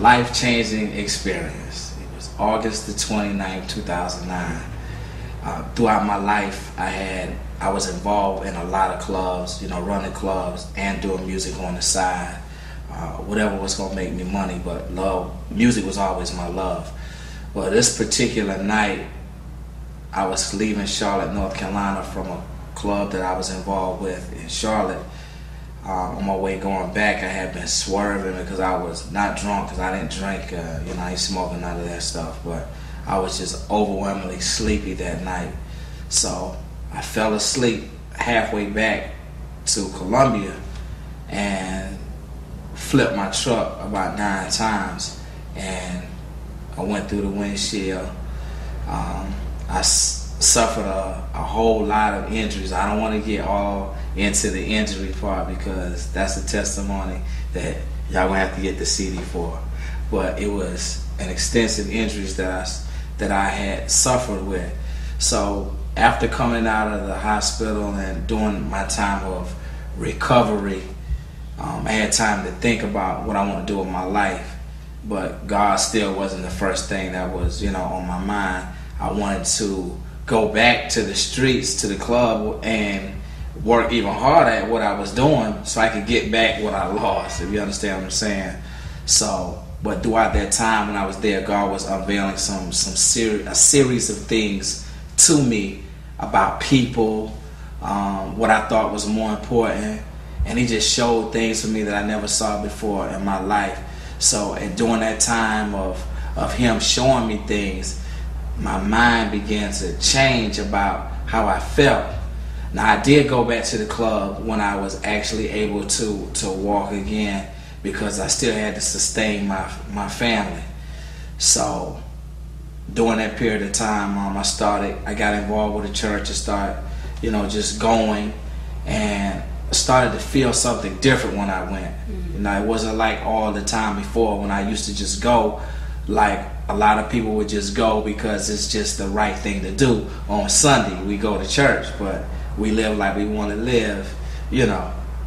life-changing experience. It was August the 29th, 2009. Throughout my life, I was involved in a lot of clubs, running clubs and doing music on the side, whatever was gonna make me money. But music was always my love. But this particular night, I was leaving Charlotte, North Carolina, from a club that I was involved with in Charlotte. On my way going back, I had been swerving because I was not drunk, because I didn't drink, I ain't smoking none of that stuff, but I was just overwhelmingly sleepy that night. So I fell asleep halfway back to Columbia and flipped my truck about 9 times, and I went through the windshield. I suffered a whole lot of injuries. I don't want to get all into the injury part because that's a testimony that y'all gonna have to get the CD for. But it was an extensive injuries that I had suffered with. So after coming out of the hospital and doing my time of recovery, I had time to think about what I want to do with my life. But God still wasn't the first thing that was, on my mind. I wanted to go back to the streets, to the club, and work even harder at what I was doing so I could get back what I lost, if you understand what I'm saying. So, but throughout that time when I was there, God was unveiling a series of things to me about people, what I thought was more important, and He just showed things for me that I never saw before in my life. So, and during that time of Him showing me things, my mind began to change about how I felt. Now, I did go back to the club when I was actually able to walk again, because I still had to sustain my family. So during that period of time, I got involved with the church and started, just going, and started to feel something different when I went. It wasn't like all the time before when I used to just go like a lot of people would just go because it's just the right thing to do. On Sunday, we go to church, but we live like we want to live,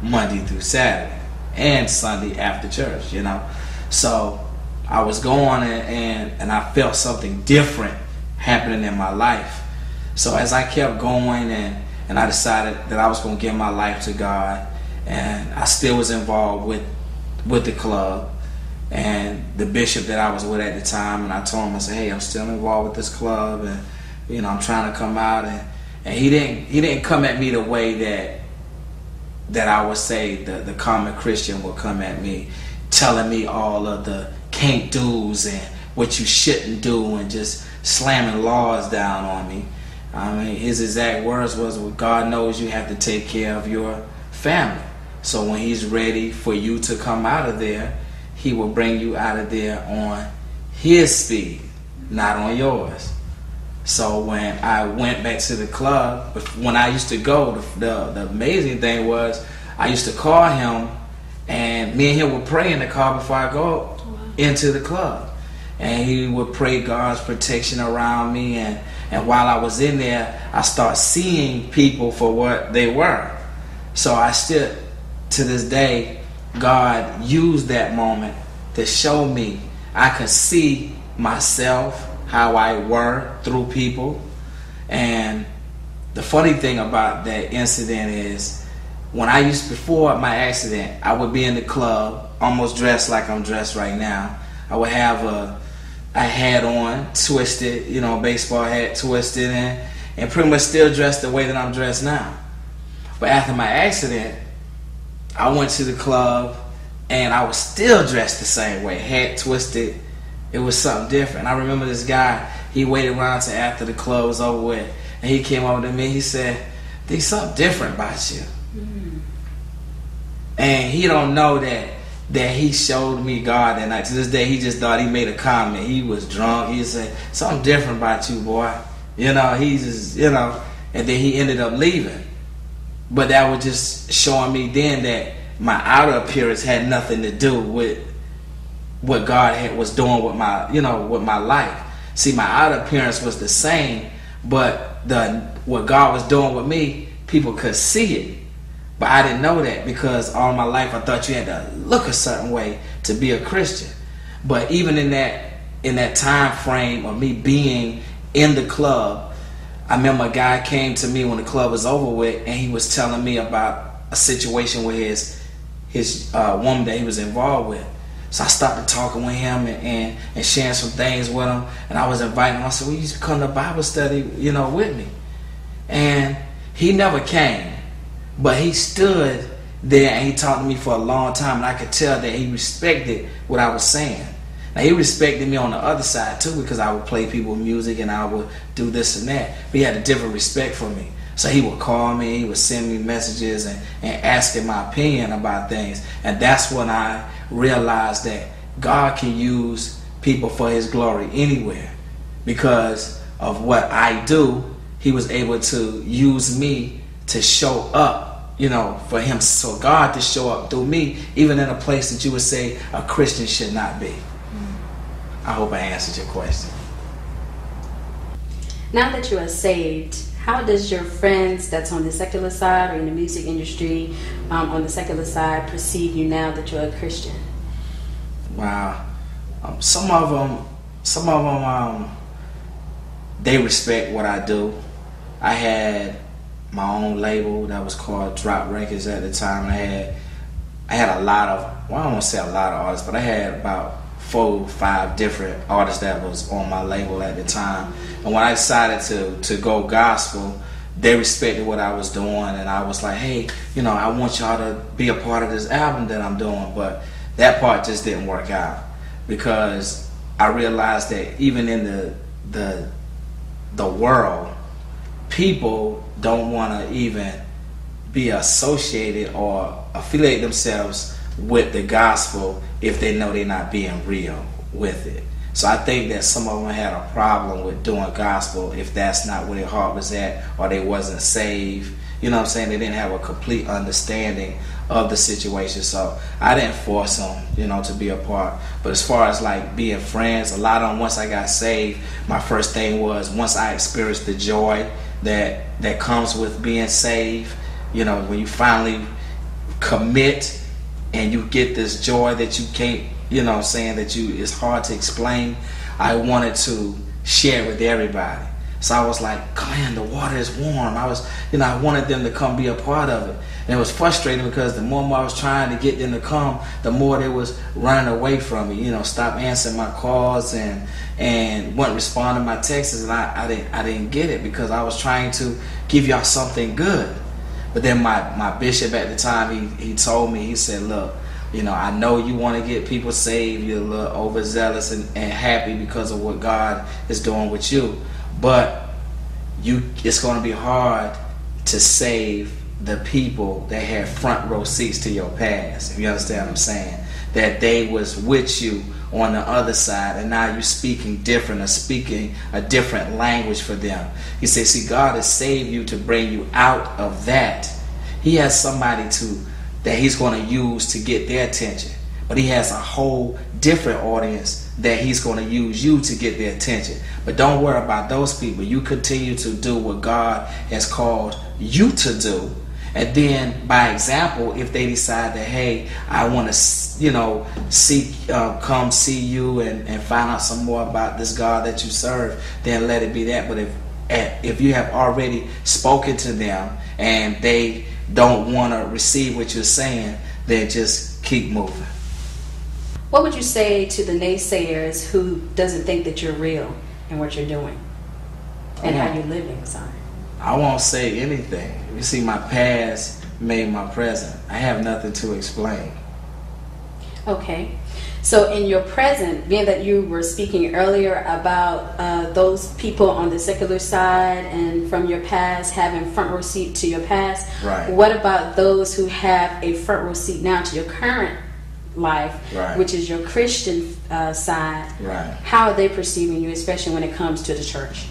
Monday through Saturday and Sunday after church, So I was going and I felt something different happening in my life. So as I kept going and I decided that I was going to give my life to God, and I still was involved with the club and the bishop that I was with at the time, and I told him, I said, hey, I'm still involved with this club, and I'm trying to come out, and he didn't come at me the way that I would say the common Christian would come at me, telling me all of the can't do's and what you shouldn't do and just slamming laws down on me. I mean, his exact words was, well, God knows you have to take care of your family. So when He's ready for you to come out of there, He will bring you out of there on His speed, not on yours. So when I went back to the club, when I used to go, the amazing thing was I used to call him, and me and him would pray in the car before I go into the club. And he would pray God's protection around me, and while I was in there, I started seeing people for what they were. So I still, to this day, God used that moment to show me I could see myself, how I were through people. And the funny thing about that incident is, when before my accident, I would be in the club, almost dressed like I'm dressed right now. I would have a hat on, twisted, baseball hat twisted, and pretty much still dressed the way that I'm dressed now. But after my accident, I went to the club and I was still dressed the same way, hat twisted. It was something different. I remember this guy, he waited around till after the club was over with, and he came over to me, he said, there's something different about you. And he don't know that he showed me God that night. To this day, he just thought he made a comment. He was drunk. He said, something different about you, boy. He just, and then he ended up leaving. But that was just showing me then that my outer appearance had nothing to do with what God was doing with my, with my life. See, my outer appearance was the same, but what God was doing with me, people could see it. But I didn't know that, because all my life I thought you had to look a certain way to be a Christian. But even in that time frame of me being in the club, I remember a guy came to me when the club was over with, and he was telling me about a situation with his woman that he was involved with. So I started talking with him and sharing some things with him, and I was inviting him. I said, well, you should come to Bible study, with me. And he never came, but he stood there and he talked to me for a long time, and I could tell that he respected what I was saying. Now, he respected me on the other side too, because I would play people music and I would do this and that. But he had a different respect for me. So he would call me, he would send me messages and asking my opinion about things. And that's when I realized that God can use people for his glory anywhere. Because of what I do, he was able to use me to show up, for him. So God to show up through me, even in a place that you would say a Christian should not be. I hope I answered your question. Now that you are saved, how does your friends that's on the secular side or in the music industry on the secular side perceive you now that you're a Christian? Wow. Some of them, they respect what I do. I had my own label that was called Drop Records at the time. I had a lot of, well, I don't want to say a lot of artists, but I had about 4 or 5 different artists that was on my label at the time. And when I decided to go gospel, they respected what I was doing, and I was like, hey, I want y'all to be a part of this album that I'm doing. But that part just didn't work out, because I realized that even in the world, people don't want to even be associated or affiliate themselves with the gospel if they know they're not being real with it. So I think that some of them had a problem with doing gospel if that's not where their heart was at, or they wasn't saved. You know what I'm saying? They didn't have a complete understanding of the situation. So I didn't force them, to be a part. But as far as like being friends, a lot of them, once I got saved, my first thing was, once I experienced the joy that comes with being saved, when you finally commit and you get this joy that you can't, it's hard to explain. I wanted to share it with everybody. So I was like, come on, the water is warm. I wanted them to come be a part of it. And it was frustrating because the more I was trying to get them to come, the more they was running away from me. Stop answering my calls and wouldn't respond to my texts. And I didn't get it, because I was trying to give y'all something good. But then my bishop at the time, he told me, he said, look, I know you want to get people saved. You're a little overzealous and happy because of what God is doing with you. But it's going to be hard to save the people that have front row seats to your past, if you understand what I'm saying. That they was with you on the other side, and now you're speaking different, or speaking a different language for them. He said, see, God has saved you to bring you out of that. He has somebody that he's going to use to get their attention. But he has a whole different audience that he's going to use you to get their attention. But don't worry about those people. You continue to do what God has called you to do. And then, by example, if they decide that, hey, I want to come see you and find out some more about this God that you serve, then let it be that. But if you have already spoken to them and they don't want to receive what you're saying, then just keep moving. What would you say to the naysayers who doesn't think that you're real and what you're doing and how you're living? Sorry. I won't say anything. You see, my past made my present. I have nothing to explain. Okay. So in your present, being that you were speaking earlier about those people on the secular side and from your past having front row seat to your past, right. What about those who have a front row seat now to your current life, right. which is your Christian side? Right. How are they perceiving you, especially when it comes to the church?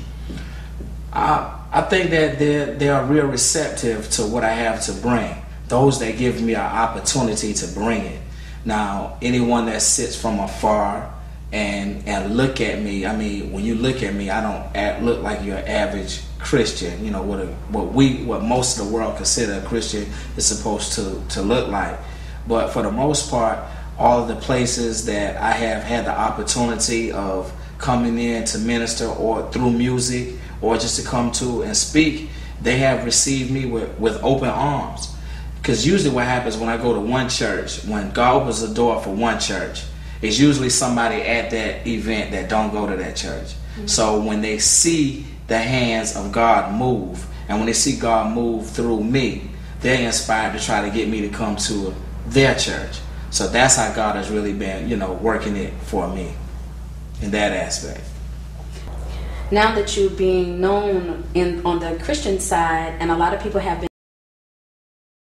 I think that they are real receptive to what I have to bring. Those that give me an opportunity to bring it. Now, anyone that sits from afar and look at me, I mean, when you look at me, I don't look like your average Christian. What most of the world consider a Christian is supposed to look like. But for the most part, all of the places that I have had the opportunity of coming in to minister, or through music, or just to come to and speak, they have received me with open arms. Because usually what happens when I go to one church, when God opens the door for one church, it's usually somebody at that event that don't go to that church. Mm-hmm. So when they see the hands of God move, and when they see God move through me, they're inspired to try to get me to come to their church. So that's how God has really been, working it for me in that aspect. Now that you're being known on the Christian side, and a lot of people have been